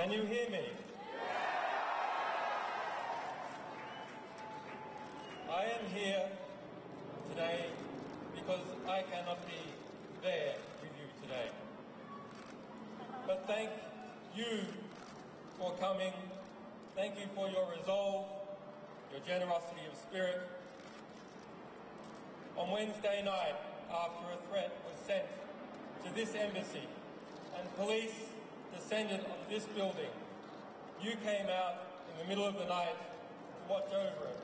Can you hear me? I am here today because I cannot be there with you today. But thank you for coming. Thank you for your resolve, your generosity of spirit. On Wednesday night, after a threat was sent to this embassy and police descended on this building, you came out in the middle of the night to watch over it.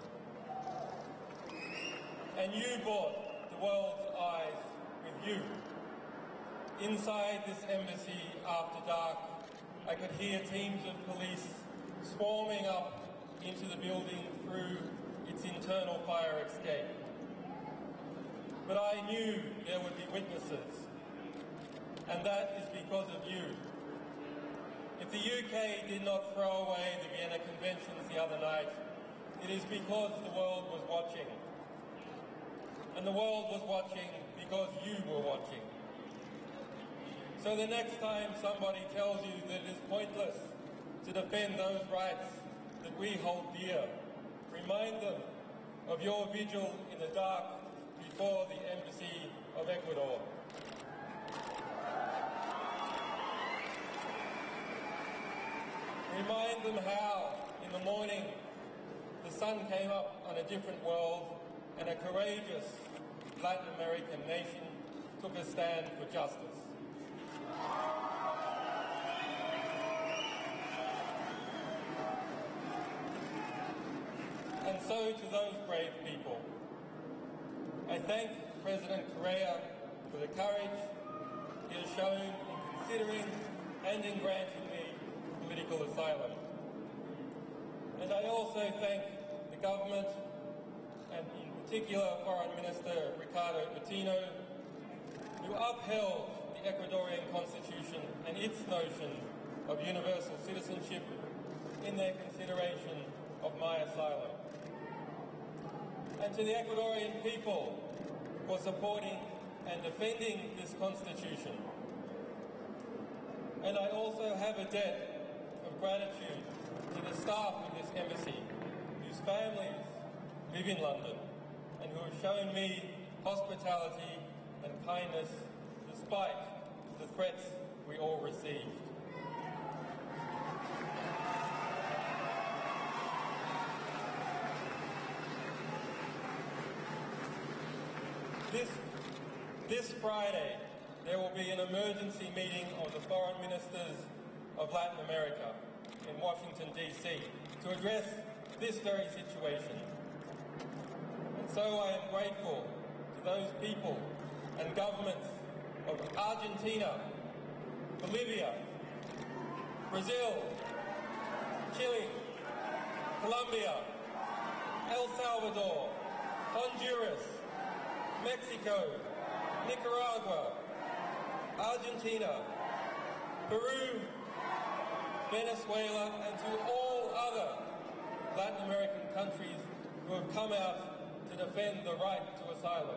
And you brought the world's eyes with you. Inside this embassy after dark, I could hear teams of police swarming up into the building through its internal fire escape. But I knew there would be witnesses, and that is because of you. If the UK did not throw away the Vienna Conventions the other night, it is because the world was watching. And the world was watching because you were watching. So the next time somebody tells you that it is pointless to defend those rights that we hold dear, remind them of your vigil in the dark before the Embassy of Ecuador. Remind them how, in the morning, the sun came up on a different world and a courageous Latin American nation took a stand for justice. And so to those brave people, I thank President Correa for the courage he has shown in considering and in granting me political asylum. And I also thank the government, and in particular Foreign Minister Ricardo Pitino, who upheld the Ecuadorian constitution and its notion of universal citizenship in their consideration of my asylum. And to the Ecuadorian people for supporting and defending this constitution. And I also have a debt of gratitude to the staff of this embassy, whose families live in London, and who have shown me hospitality and kindness despite the threats we all received. This Friday, there will be an emergency meeting of the foreign ministers of Latin America in Washington, D.C. to address this very situation. And so I am grateful to those people and governments of Argentina, Bolivia, Brazil, Chile, Colombia, El Salvador, Honduras, Mexico, Nicaragua, Argentina, Peru, Venezuela, and to all other Latin American countries who have come out to defend the right to asylum.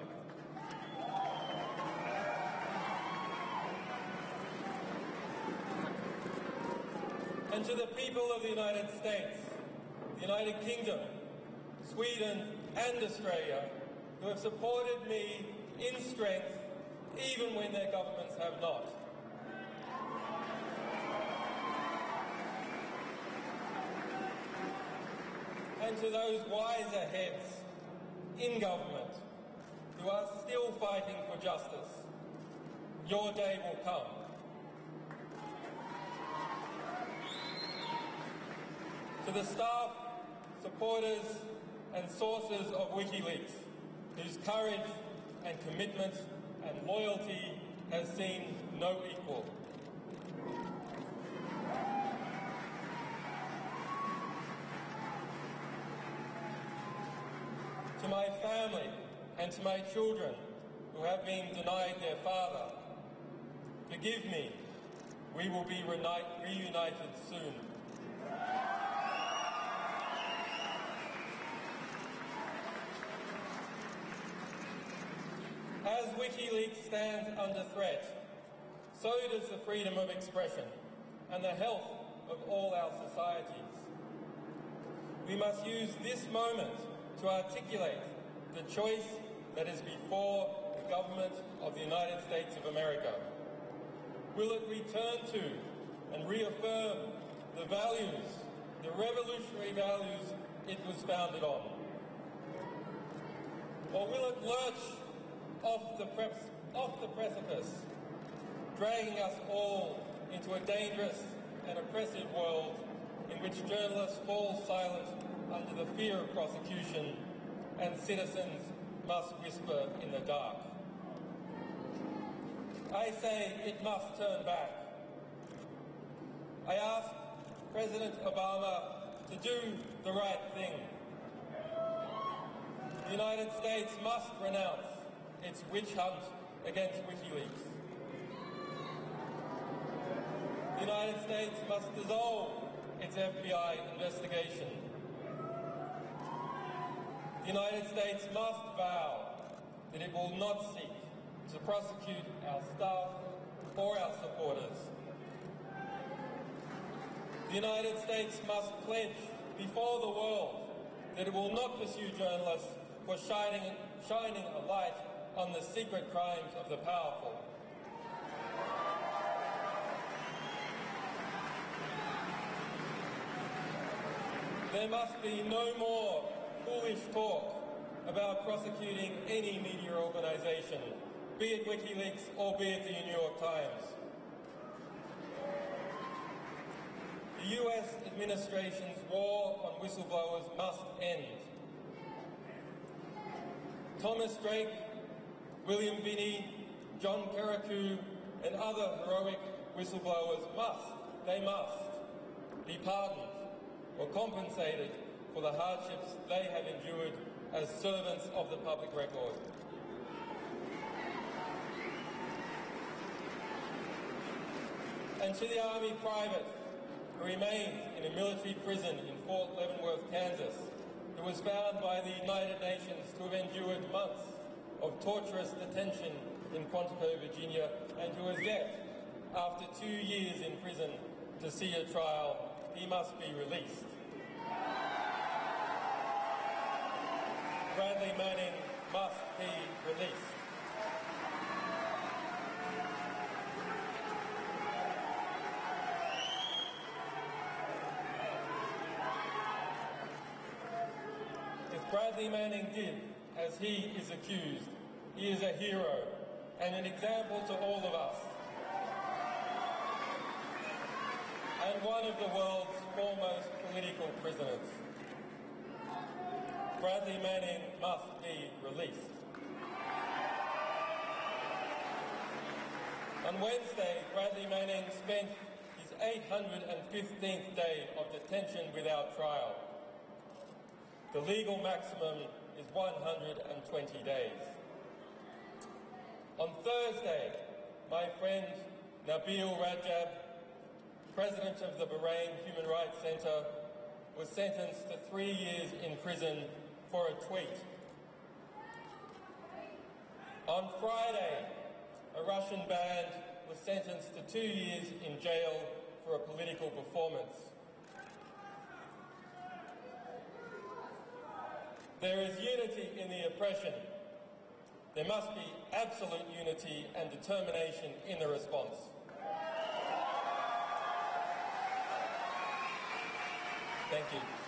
And to the people of the United States, the United Kingdom, Sweden, and Australia, who have supported me in strength even when their governments have not. And to those wiser heads in government who are still fighting for justice, your day will come. To the staff, supporters and sources of WikiLeaks, whose courage and commitment and loyalty has seen no equal. To my family and to my children who have been denied their father, forgive me, we will be reunited soon. As WikiLeaks stands under threat, so does the freedom of expression and the health of all our societies. We must use this moment to articulate the choice that is before the government of the United States of America. Will it return to and reaffirm the values, the revolutionary values it was founded on? Or will it lurch off the precipice, dragging us all into a dangerous and oppressive world in which journalists fall silent under the fear of prosecution and citizens must whisper in the dark? I say it must turn back. I ask President Obama to do the right thing. The United States must renounce its witch hunt against WikiLeaks. The United States must dissolve its FBI investigation. The United States must vow that it will not seek to prosecute our staff or our supporters. The United States must pledge before the world that it will not pursue journalists for shining a light on the secret crimes of the powerful. There must be no more foolish talk about prosecuting any media organisation, be it WikiLeaks or be it the New York Times. The US administration's war on whistleblowers must end. Thomas Drake, William Binney, John Carriacou and other heroic whistleblowers must be pardoned or compensated for the hardships they have endured as servants of the public record. And to the Army private who remains in a military prison in Fort Leavenworth, Kansas, who was found by the United Nations to have endured months of torturous detention in Quantico, Virginia, and who is yet, after 2 years in prison, to see a trial, he must be released. Bradley Manning must be released. If Bradley Manning did as he is accused, he is a hero and an example to all of us, and one of the world's foremost political prisoners. Bradley Manning must be released. On Wednesday, Bradley Manning spent his 815th day of detention without trial. The legal maximum is 120 days. On Thursday, my friend Nabil Rajab, president of the Bahrain Human Rights Centre, was sentenced to 3 years in prison for a tweet. On Friday, a Russian band was sentenced to 2 years in jail for a political performance. There is unity in the oppression. There must be absolute unity and determination in the response. Thank you.